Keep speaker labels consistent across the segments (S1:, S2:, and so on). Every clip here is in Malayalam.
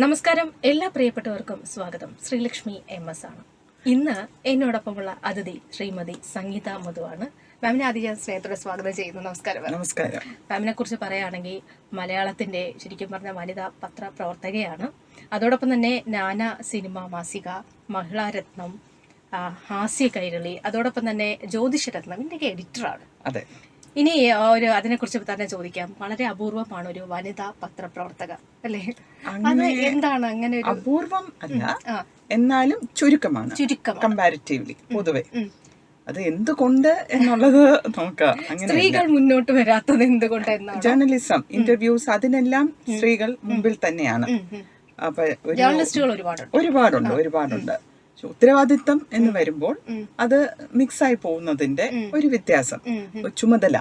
S1: നമസ്കാരം, എല്ലാ പ്രിയപ്പെട്ടവർക്കും സ്വാഗതം. ശ്രീലക്ഷ്മി MS ആണ്. ഇന്ന് എന്നോടൊപ്പമുള്ള അതിഥി ശ്രീമതി സംഗീത മധുവാണ്. മാമിനെ ആദ്യം സ്നേഹത്തോടെ സ്വാഗതം ചെയ്യുന്നു. നമസ്കാരം.
S2: നമസ്കാരം.
S1: മാമിനെ കുറിച്ച് പറയുകയാണെങ്കിൽ മലയാളത്തിന്റെ ശരിക്കും പറഞ്ഞ വനിതാ പത്ര പ്രവർത്തകയാണ്. അതോടൊപ്പം തന്നെ നാനാ സിനിമ മാസിക, മഹിളാരത്നം, ഹാസ്യ കൈരളി, അതോടൊപ്പം തന്നെ ജ്യോതിഷരത്നം, ഇതിന്റെയൊക്കെ എഡിറ്ററാണ്.
S2: അതെ.
S1: ഇനി അതിനെക്കുറിച്ച് തന്നെ ചോദിക്കാം. വളരെ അപൂർവമാണ് ഒരു വനിതാ പത്രപ്രവർത്തക, അല്ലേ? അത് എന്താണ് അങ്ങനെ ഒരു
S2: അപൂർവം അല്ല, എന്നാലും ചുരുക്കമാണ് കമ്പാരിറ്റീവ്ലി പൊതുവെ. അത് എന്തുകൊണ്ട് എന്നുള്ളത് നോക്കാം.
S1: സ്ത്രീകൾ മുന്നോട്ട് വരാത്തത് എന്തുകൊണ്ട്?
S2: ജേർണലിസം, ഇന്റർവ്യൂസ്, അതിനെല്ലാം സ്ത്രീകൾ മുമ്പിൽ തന്നെയാണ്. അപ്പൊ
S1: ജേർണലിസ്റ്റുകൾ
S2: ഒരുപാടുണ്ട്. ഉത്തരവാദിത്തം എന്ന് വരുമ്പോൾ അത് മിക്സായി പോകുന്നതിന്റെ ഒരു വ്യത്യാസം. ചുമതല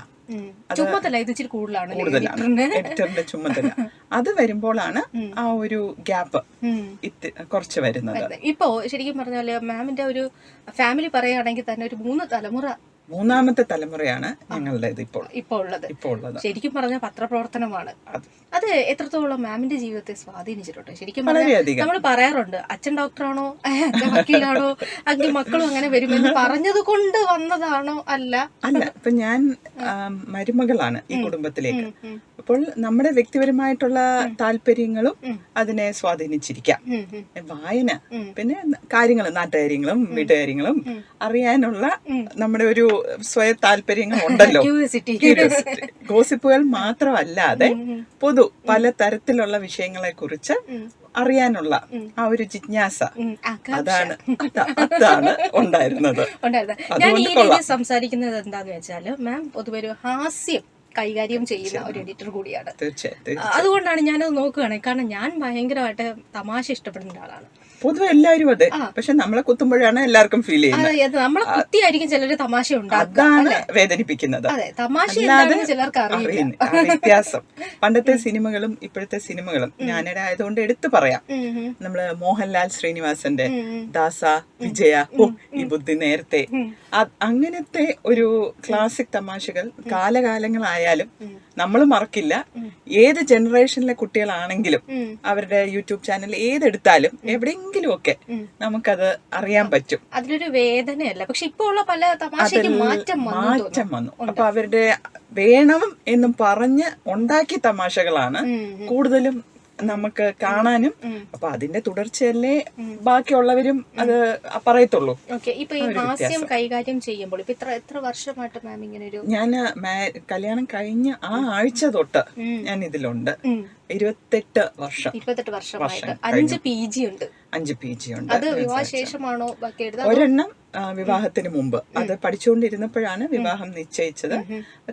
S2: കൂടുതലാണ്, എഡിറ്ററിന്റെ ചുമതല. അത് വരുമ്പോഴാണ് ആ ഒരു ഗ്യാപ്പ് കുറച്ച് വരുന്നത്.
S1: ഇപ്പോ ശരിക്കും പറഞ്ഞാല് മാമിന്റെ ഒരു ഫാമിലി പറയുകയാണെങ്കിൽ തന്നെ ഒരു 3 തലമുറ,
S2: മൂന്നാമത്തെ തലമുറയാണ് ഞങ്ങളുടേത് ഇപ്പോൾ ഉള്ളത്.
S1: ശരിക്കും പറഞ്ഞ പത്രപ്രവർത്തനമാണ്. അത് എത്രത്തോളം മാമിന്റെ ജീവിതത്തെ സ്വാധീനിച്ചിട്ടുണ്ട്? ശരിക്കും നമ്മൾ പറയാറുണ്ട്, അച്ഛൻ ഡോക്ടറാണോ, അച്ഛൻ വക്കീലാണോ, അഞ്ച് മക്കളും അങ്ങനെ വരുമെന്ന് പറഞ്ഞത് കൊണ്ട് വന്നതാണോ? അല്ല.
S2: ഇപ്പൊ ഞാൻ മരുമകളാണ് ഈ കുടുംബത്തിലേക്ക്. അപ്പോൾ നമ്മുടെ വ്യക്തിപരമായിട്ടുള്ള താല്പര്യങ്ങളും അതിനെ സ്വാധീനിച്ചിരിക്കാം. വായന, പിന്നെ കാര്യങ്ങളും, നാട്ടുകാര്യങ്ങളും വീട്ടുകാര്യങ്ങളും അറിയാനുള്ള നമ്മുടെ ഒരു സ്വയ താല്പര്യങ്ങൾ ഉണ്ടല്ലോ. ഗോസിപ്പുകൾ മാത്രമല്ലാതെ പൊതു പല തരത്തിലുള്ള വിഷയങ്ങളെ കുറിച്ച് അറിയാനുള്ള ആ ഒരു ജിജ്ഞാസ, അതാണ് ഉണ്ടായിരുന്നത്.
S1: ഞാൻ ഈ രീതിയിൽ സംസാരിക്കുന്നത് എന്താന്ന് വെച്ചാല്, മാം പൊതുവെ ഒരു ഹാസ്യം കൈകാര്യം ചെയ്യുന്ന ഒരു എഡിറ്റർ കൂടിയാണ്. അതുകൊണ്ടാണ് ഞാനത് നോക്കുകയാണെങ്കിൽ, കാരണം ഞാൻ ഭയങ്കരമായിട്ട് തമാശ ഇഷ്ടപ്പെടുന്ന ഒരാളാണ്.
S2: പൊതുവെ എല്ലാവരും അതെ. പക്ഷെ നമ്മളെ കുത്തുമ്പോഴാണ് എല്ലാവർക്കും ഫീൽ ചെയ്യുന്നത്.
S1: നമ്മളെ കുത്തിയായിരിക്കും ചിലര് തമാശ
S2: അതാണ് വേദനിപ്പിക്കുന്നത്. വ്യത്യാസം പണ്ടത്തെ സിനിമകളും ഇപ്പോഴത്തെ സിനിമകളും ഞാനിടെ ആയതുകൊണ്ട് എടുത്തു പറയാം. നമ്മള് മോഹൻലാൽ ശ്രീനിവാസന്റെ ദാസ, വിജയ, ഈ ബുദ്ധി നേരത്തെ, അങ്ങനത്തെ ഒരു ക്ലാസിക് തമാശകൾ കാലകാലങ്ങളായാലും നമ്മൾ മറക്കില്ല. ഏത് ജനറേഷനിലെ കുട്ടികളാണെങ്കിലും അവരുടെ യൂട്യൂബ് ചാനൽ ഏതെടുത്താലും എവിടെയെങ്കിലും ഒക്കെ നമുക്കത് അറിയാൻ പറ്റും.
S1: അതിലൊരു വേദനയല്ല, പക്ഷെ ഇപ്പൊ ഉള്ള പല തമാശയ്ക്കും മാറ്റം
S2: വന്നു. അപ്പൊ അവരുടെ വേണം എന്നും പറഞ്ഞ് ഉണ്ടാക്കിയ തമാശകളാണ് കൂടുതലും നമുക്ക് കാണാനും. അപ്പൊ അതിന്റെ തുടർച്ചയല്ലേ ബാക്കിയുള്ളവരും അത് പറയത്തുള്ളൂ.
S1: ഇപ്പൊ ഈ ഹാസ്യം കൈകാര്യം ചെയ്യുമ്പോൾ ഇപ്പൊ എത്ര വർഷമായിട്ട് മാം ഇങ്ങനെ ഒരു?
S2: ഞാൻ കല്യാണം കഴിഞ്ഞ ആ ആഴ്ച തൊട്ട് ഞാൻ ഇതിലുണ്ട്. 28 വർഷമായിട്ട്
S1: 5 PG ഉണ്ട്.
S2: 5 PG ഉണ്ട്.
S1: അത് വിവാഹശേഷമാണോ?
S2: ഒരെണ്ണം വിവാഹത്തിന് മുമ്പ്, അത് പഠിച്ചുകൊണ്ടിരുന്നപ്പോഴാണ് വിവാഹം നിശ്ചയിച്ചത്.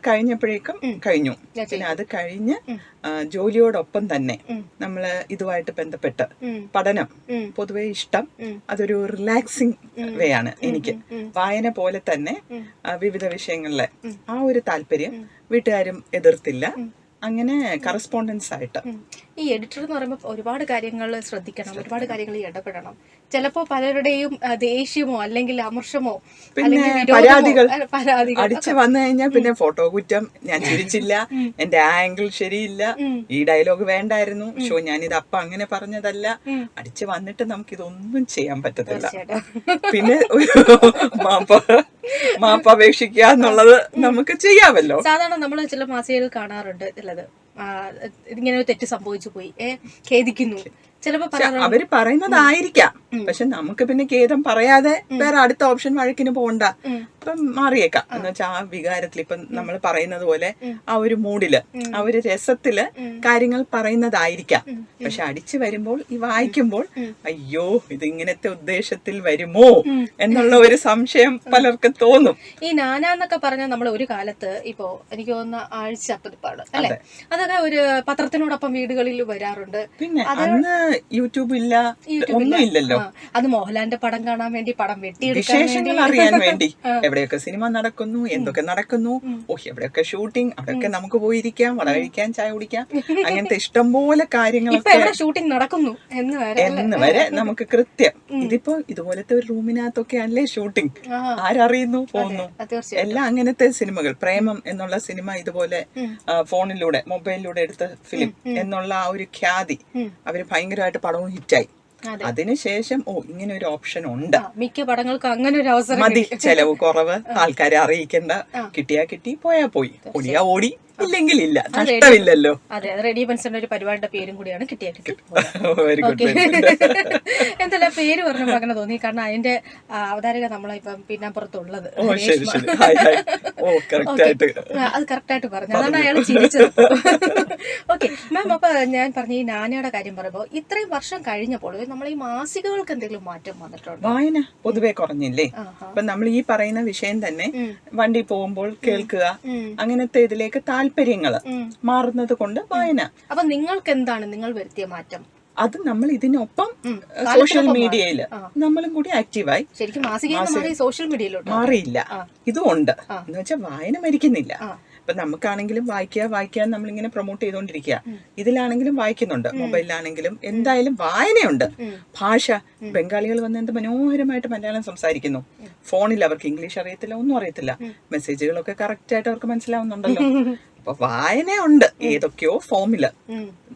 S2: കഴിഞ്ഞപ്പോഴേക്കും കഴിഞ്ഞു. പിന്നെ അത് കഴിഞ്ഞ് ജോലിയോടൊപ്പം തന്നെ നമ്മള് ഇതുമായിട്ട് ബന്ധപ്പെട്ട് പഠനം പൊതുവെ ഇഷ്ടം, അതൊരു റിലാക്സിങ് വേ ആണ് എനിക്ക്. വായന പോലെ തന്നെ വിവിധ വിഷയങ്ങളിലെ ആ ഒരു താല്പര്യം വീട്ടുകാരും എതിർത്തില്ല. അങ്ങനെ കറസ്പോണ്ടൻസ് ആയിട്ട്.
S1: ഈ എഡിറ്റർ എന്ന് പറയുമ്പോൾ ഒരുപാട് കാര്യങ്ങൾ ശ്രദ്ധിക്കണം, ഒരുപാട് കാര്യങ്ങളിൽ ഇടപെടണം. ചിലപ്പോ പലരുടെയും ദേഷ്യമോ അല്ലെങ്കിൽ അമർഷമോ
S2: പിന്നെ പരാതികൾ അടിച്ചു വന്നു കഴിഞ്ഞാൽ പിന്നെ ഫോട്ടോ കുറ്റം, ഞാൻ ചിരിച്ചില്ല, എന്റെ ആംഗിൾ ശരിയില്ല, ഈ ഡയലോഗ് വേണ്ടായിരുന്നു, ഷോ ഞാനിത് അപ്പ അങ്ങനെ പറഞ്ഞതല്ല, അടിച്ചു വന്നിട്ട് നമുക്ക് ഇതൊന്നും ചെയ്യാൻ പറ്റത്തില്ല. പിന്നെ ഒരു മാപ്പപേക്ഷിക്കുക എന്നുള്ളത് നമുക്ക് ചെയ്യാമല്ലോ.
S1: സാധാരണ നമ്മൾ ചില മാസികകൾ കാണാറുണ്ട്, ചിലത് ഇങ്ങനെ ഒരു തെറ്റ് സംഭവിച്ചു പോയി, ഖേദിക്കുന്നു, ചിലപ്പോ
S2: അവര് പറയുന്നതായിരിക്കാം. പക്ഷെ നമുക്ക് പിന്നെ ഖേദം പറയാതെ വേറെ അടുത്ത ഓപ്ഷൻ വഴക്കിന് പോകണ്ട. ഇപ്പം മാറിയേക്കാം എന്ന് വെച്ചാൽ ആ വികാരത്തിൽ, ഇപ്പം നമ്മൾ പറയുന്നത് പോലെ ആ ഒരു മൂഡില്, ആ ഒരു രസത്തില് കാര്യങ്ങൾ പറയുന്നതായിരിക്കാം. പക്ഷെ അടിച്ചു വരുമ്പോൾ ഈ വായിക്കുമ്പോൾ അയ്യോ ഇത് ഇങ്ങനത്തെ ഉദ്ദേശത്തിൽ വരുമോ എന്നുള്ള ഒരു സംശയം പലർക്കും തോന്നും.
S1: ഈ നാനാന്നൊക്കെ പറഞ്ഞാൽ നമ്മൾ ഒരു കാലത്ത്, ഇപ്പോ എനിക്ക് തോന്നുന്ന ആഴ്ച പതിപ്പാണ് അല്ലെ, അതൊക്കെ ഒരു പത്രത്തിനോടൊപ്പം വീടുകളിൽ വരാറുണ്ട്.
S2: പിന്നെ അന്ന് യൂട്യൂബ് ഇല്ല, ഒന്നും ഇല്ലല്ലോ.
S1: അത് മോഹൻലാലിന്റെ പടം കാണാൻ വേണ്ടി, പടം
S2: വിശേഷങ്ങൾ അറിയാൻ വേണ്ടി, എവിടെയൊക്കെ സിനിമ നടക്കുന്നു, എന്തൊക്കെ നടക്കുന്നു, എവിടെയൊക്കെ ഷൂട്ടിംഗ്, അവിടെയൊക്കെ നമുക്ക് പോയിരിക്കാം, വട കഴിക്കാൻ, ചായ കുടിക്കാം, അങ്ങനത്തെ ഇഷ്ടംപോലെ കാര്യങ്ങളൊക്കെ
S1: ഷൂട്ടിംഗ് നടക്കുന്നു
S2: എന്ന് വരെ നമുക്ക് കൃത്യം. ഇതിപ്പോ ഇതുപോലത്തെ ഒരു റൂമിനകത്തൊക്കെ അല്ലേ ഷൂട്ടിംഗ്, ആരറിയുന്നു, പോകുന്നു. എല്ലാം അങ്ങനത്തെ സിനിമകൾ. പ്രേമം എന്നുള്ള സിനിമ ഇതുപോലെ ഫോണിലൂടെ, മൊബൈലിലൂടെ എടുത്ത ഫിലിം എന്നുള്ള ആ ഒരു ഖ്യാതി അവര് ഭയങ്കര ഭയങ്കരമായിട്ട് പടവും ഹിറ്റായി.
S1: അതെ.
S2: അതിനുശേഷം ഇങ്ങനെ ഒരു ഓപ്ഷൻ ഉണ്ട്,
S1: മിക്ക പടങ്ങൾക്ക് അങ്ങനെ ഒരു അവസരം
S2: മതി, ചെലവ് കുറവ്, ആൾക്കാരെ അറിയിക്കണ്ട, കിട്ടിയാ കിട്ടി, പോയാ പോയി, ഓടിയാ ഓടി, ഇല്ലെങ്കിൽ ഇല്ല, നഷ്ടമില്ലല്ലോ.
S1: അതെ, റേഡിയോ ബെൻസന്റെ ഒരു പരിപാടിയുടെ പേരും കൂടിയാണ് കിട്ടിയാ കിട്ടി.
S2: Very good.
S1: എന്തല്ല പേര് പറഞ്ഞപ്പോ അങ്ങനെ തോന്നി, കാരണം അതിന്റെ അവതാരക നമ്മളിപ്പം പിന്നാമ്പുറത്തുള്ളത്. അത് കറക്റ്റ് ആയിട്ട് പറഞ്ഞു, അതാണ് അയാൾ ചിരിച്ചത്. ഓക്കെ മാം, അപ്പൊ ഞാൻ പറഞ്ഞ ഈ നാനയുടെ കാര്യം പറയുമ്പോ ഇത്രയും വർഷം കഴിഞ്ഞപ്പോൾ നമ്മൾ ഈ മാസികകൾക്ക് എന്തെങ്കിലും മാറ്റം വന്നിട്ടുണ്ടോ?
S2: വായന പൊതുവെ കുറഞ്ഞില്ലേ? അപ്പൊ നമ്മൾ ഈ പറയുന്ന വിഷയം തന്നെ വണ്ടി പോകുമ്പോൾ കേൾക്കുക, അങ്ങനത്തെ ഇതിലേക്ക് താല്പര്യങ്ങൾ മാറുന്നത് കൊണ്ട് വായന.
S1: അപ്പൊ നിങ്ങൾക്ക് എന്താണ് നിങ്ങൾ വരുത്തിയ മാറ്റം?
S2: അത് നമ്മൾ ഇതിനൊപ്പം സോഷ്യൽ മീഡിയയില് നമ്മളും കൂടി ആക്റ്റീവായി.
S1: ശരിക്കും മാസിക സോഷ്യൽ മീഡിയയിലോട്ട്
S2: മാറിയില്ല, ഇതും ഉണ്ട് എന്ന് വെച്ചാൽ വായന മരിക്കുന്നില്ല. ഇപ്പൊ നമുക്കാണെങ്കിലും വായിക്കുക നമ്മളിങ്ങനെ പ്രൊമോട്ട് ചെയ്തോണ്ടിരിക്കുക, ഇതിലാണെങ്കിലും വായിക്കുന്നുണ്ട്, മൊബൈലിലാണെങ്കിലും എന്തായാലും വായനയുണ്ട്. ഭാഷ, ബംഗാളികൾ വന്ന് എന്ത് മനോഹരമായിട്ട് മലയാളം സംസാരിക്കുന്നു. ഫോണിൽ അവർക്ക് ഇംഗ്ലീഷ് അറിയത്തില്ല, ഒന്നും അറിയത്തില്ല, മെസ്സേജുകളൊക്കെ കറക്റ്റ് ആയിട്ട് അവർക്ക് മനസ്സിലാവുന്നുണ്ടല്ലോ. അപ്പൊ വായനയുണ്ട് ഏതൊക്കെയോ ഫോമില്.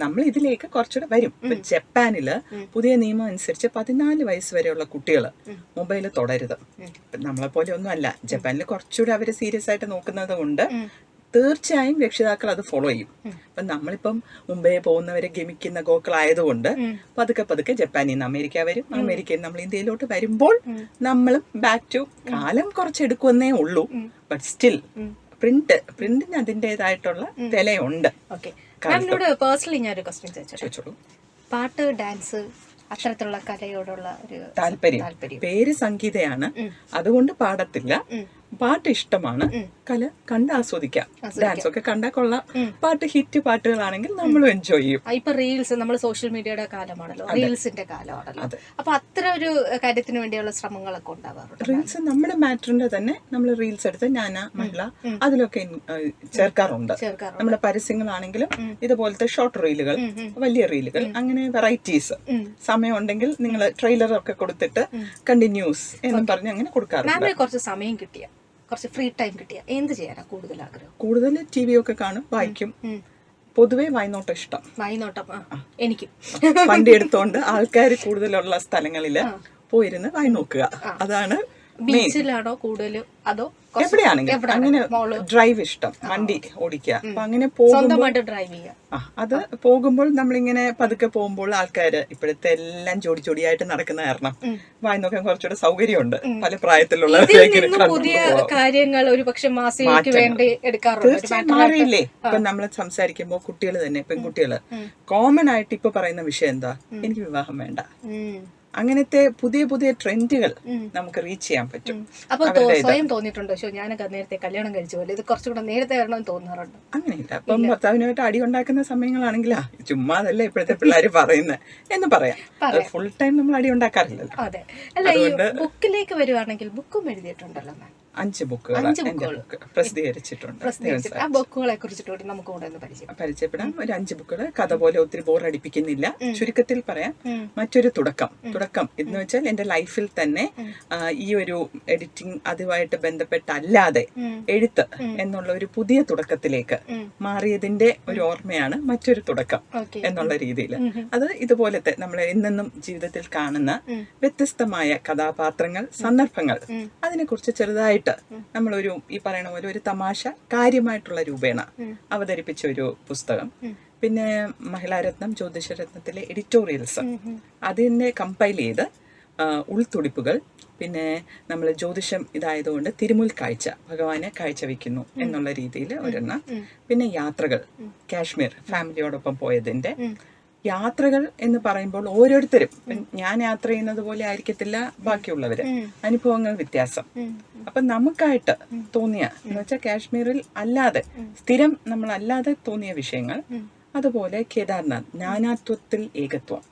S2: നമ്മൾ ഇതിലേക്ക് കുറച്ചുകൂടെ വരും. ഇപ്പൊ ജപ്പാനില് പുതിയ നിയമം അനുസരിച്ച് 14 വയസ്സ് വരെയുള്ള കുട്ടികൾ മൊബൈൽ തുടരുത്. നമ്മളെ പോലെ ഒന്നും അല്ല, ജപ്പാനിൽ കുറച്ചുകൂടെ അവര് സീരിയസ് ആയിട്ട് നോക്കുന്നത് കൊണ്ട് തീർച്ചയായും രക്ഷിതാക്കൾ അത് ഫോളോ ചെയ്യും. അപ്പൊ നമ്മളിപ്പം മുംബൈ പോകുന്നവരെ ഗമിക്കുന്ന ഗോക്കളായതുകൊണ്ട് പതുക്കെ ജപ്പാനിൽ നിന്ന് അമേരിക്ക വരും, അമേരിക്കയിൽ നമ്മൾ ഇന്ത്യയിലോട്ട് വരുമ്പോൾ നമ്മളും ബാക്ക് ടു കാലം കുറച്ചെടുക്കുമെന്നേ ഉള്ളൂ. ബട്ട് സ്റ്റിൽ പ്രിന്റിന് അതിൻ്റെതായിട്ടുള്ള വിലയുണ്ട്.
S1: പേഴ്സണലി ഞാനൊരു ക്വസ്റ്റ്യൻ ചോദിച്ചോളൂ. പാട്ട്, ഡാൻസ്, അത്തരത്തിലുള്ള കലയോടുള്ള ഒരു
S2: താല്പര്യം. പേര് സംഗീതയാണ്, അതുകൊണ്ട് പാടത്തില്ല. പാട്ട് ഇഷ്ടമാണ്, കല കണ്ട് ആസ്വദിക്കാം. ഡാൻസ് ഒക്കെ കണ്ടാൽ കൊള്ളാം. പാട്ട് ഹിറ്റ് പാട്ടുകളാണെങ്കിൽ നമ്മളും എൻജോയ് ചെയ്യും.
S1: ഇപ്പൊ റീൽസ്, നമ്മൾ സോഷ്യൽ മീഡിയയുടെ കാലമാണല്ലോ, റീൽസിന്റെ കാലമാണല്ലോ. അപ്പൊ അത്ര ഒരു കാര്യത്തിന് വേണ്ടിയുള്ള ശ്രമങ്ങളൊക്കെ ഉണ്ടാവാറുണ്ട്.
S2: റീൽസ് നമ്മുടെ മാറ്ററിന്റെ തന്നെ നമ്മൾ റീൽസ് എടുത്ത് നാന, മഹിള അതിലൊക്കെ ചേർക്കാറുണ്ട്. നമ്മുടെ പരസ്യങ്ങളാണെങ്കിലും ഇതുപോലത്തെ ഷോർട്ട് റീലുകൾ, വലിയ റീലുകൾ, അങ്ങനെ വെറൈറ്റീസ്. സമയം ഉണ്ടെങ്കിൽ നിങ്ങൾ ട്രെയിലർ ഒക്കെ കൊടുത്തിട്ട് കണ്ടിന്യൂസ് എന്ന് പറഞ്ഞ് അങ്ങനെ കൊടുക്കാറുണ്ട്.
S1: കുറച്ച് സമയം കിട്ടിയ, കുറച്ച് ഫ്രീ ടൈം കിട്ടിയ എന്ത് ചെയ്യാനാ കൂടുതൽ ആഗ്രഹം?
S2: കൂടുതൽ TV ഒക്കെ കാണും, വായിക്കും. പൊതുവെ വായ്നോട്ടം ഇഷ്ടം.
S1: വായ്നോട്ടം എനിക്ക്
S2: വണ്ടി എടുത്തോണ്ട് ആൾക്കാർ കൂടുതലുള്ള സ്ഥലങ്ങളില് പോയിരുന്ന് വായി നോക്കുക. അതാണ്
S1: ബീച്ചിലാണോ കൂടുതൽ, അതോ
S2: എവിടെയാണെങ്കിലും അങ്ങനെ ഡ്രൈവ് ഇഷ്ടം, വണ്ടി ഓടിക്കുക. അപ്പൊ അങ്ങനെ
S1: ഡ്രൈവ് ചെയ്യുക.
S2: അത് പോകുമ്പോൾ നമ്മളിങ്ങനെ പതുക്കെ പോകുമ്പോൾ ആൾക്കാര് ഇപ്പോഴത്തെ എല്ലാം ജോഡിയായിട്ട് നടക്കുന്ന കാരണം വായി നോക്കാൻ കുറച്ചുകൂടെ സൗകര്യമുണ്ട്. പല പ്രായത്തിലുള്ള
S1: പുതിയ കാര്യങ്ങൾ ഒരു പക്ഷെ മാസികയ്ക്ക് വേണ്ടി എടുക്കാറുണ്ട്.
S2: മാറിയില്ലേ? ഇപ്പൊ നമ്മൾ സംസാരിക്കുമ്പോ കുട്ടികൾ തന്നെ, പെൺകുട്ടികള് കോമൺ ആയിട്ട് ഇപ്പൊ പറയുന്ന വിഷയം എന്താ? എനിക്ക് വിവാഹം വേണ്ട. അങ്ങനത്തെ പുതിയ ട്രെൻഡുകൾ നമുക്ക് റീച്ച് ചെയ്യാൻ പറ്റും.
S1: അപ്പൊ സ്വയം തോന്നിയിട്ടുണ്ടോ ഞാനൊക്കെ നേരത്തെ കല്യാണം കഴിച്ചു പോലെ ഇത് കുറച്ചുകൂടെ നേരത്തെ വരണമെന്ന് തോന്നാറുണ്ട്?
S2: അങ്ങനെയില്ല. അപ്പം ഭർത്താവിനായിട്ട് അടി ഉണ്ടാക്കുന്ന സമയങ്ങളാണെങ്കിലാ ചുമ്മാതല്ലേ ഇപ്പോഴത്തെ പിള്ളേര് പറയുന്നത് എന്ന് പറയാം. ഫുൾ ടൈം നമ്മൾ അടി ഉണ്ടാക്കാറില്ലല്ലോ.
S1: അതെ. അല്ല, ഈ ബുക്കിലേക്ക് വരുവാണെങ്കിൽ ബുക്കും എഴുതിയിട്ടുണ്ടല്ലോ മാം.
S2: 5 ബുക്കുകൾ പ്രസിദ്ധീകരിച്ചിട്ടുണ്ട്.
S1: ആ ബുക്കുകളെ കുറിച്ചിട്ട് നമുക്ക്
S2: പരിചയപ്പെടാം. ഒരു 5 ബുക്കുകൾ, കഥ പോലെ ഒത്തിരി ബോറടിപ്പിക്കുന്നില്ല. ചുരുക്കത്തിൽ പറയാം, മറ്റൊരു തുടക്കം എന്ന് വെച്ചാൽ എന്റെ ലൈഫിൽ തന്നെ ഈ ഒരു എഡിറ്റിംഗ് അതുമായിട്ട് ബന്ധപ്പെട്ടല്ലാതെ എഴുത്ത് എന്നുള്ള ഒരു പുതിയ തുടക്കത്തിലേക്ക് മാറിയതിന്റെ ഒരു ഓർമ്മയാണ് മറ്റൊരു തുടക്കം എന്നുള്ള രീതിയിൽ. അത് ഇതുപോലത്തെ നമ്മൾ എന്നെന്നും ജീവിതത്തിൽ കാണുന്ന വ്യത്യസ്തമായ കഥാപാത്രങ്ങൾ, സന്ദർഭങ്ങൾ, അതിനെക്കുറിച്ച് ചെറുതായിട്ട് നമ്മളൊരു ഈ പറയുന്ന പോലെ ഒരു തമാശ കാര്യമായിട്ടുള്ള രൂപേണ അവതരിപ്പിച്ച ഒരു പുസ്തകം. പിന്നെ മഹിളാരത്നം, ജ്യോതിഷരത്നത്തിലെ എഡിറ്റോറിയൽസ് അതിനെ കമ്പൈൽ ചെയ്ത് ഉൾത്തുടിപ്പുകൾ, പിന്നെ നമ്മൾ ജ്യോതിഷം ഇതായതുകൊണ്ട് തിരുമുൽ കാഴ്ച, ഭഗവാനെ കാഴ്ചവെക്കുന്നു എന്നുള്ള രീതിയിൽ ഒരെണ്ണം. പിന്നെ യാത്രകൾ, കാശ്മീർ ഫാമിലിയോടൊപ്പം പോയതിന്റെ യാത്രകൾ എന്ന് പറയുമ്പോൾ ഓരോരുത്തരും, ഞാൻ യാത്ര ചെയ്യുന്നത് പോലെ ആയിരിക്കത്തില്ല ബാക്കിയുള്ളവര്, അനുഭവങ്ങൾ വ്യത്യാസം. അപ്പൊ നമുക്കായിട്ട് തോന്നിയ എന്ന് വെച്ചാൽ കാശ്മീരിൽ അല്ലാതെ സ്ഥിരം നമ്മൾ അല്ലാതെ തോന്നിയ വിഷയങ്ങൾ, അതുപോലെ കേദാർനാഥ്, നാനാത്വത്തിൽ ഏകത്വം.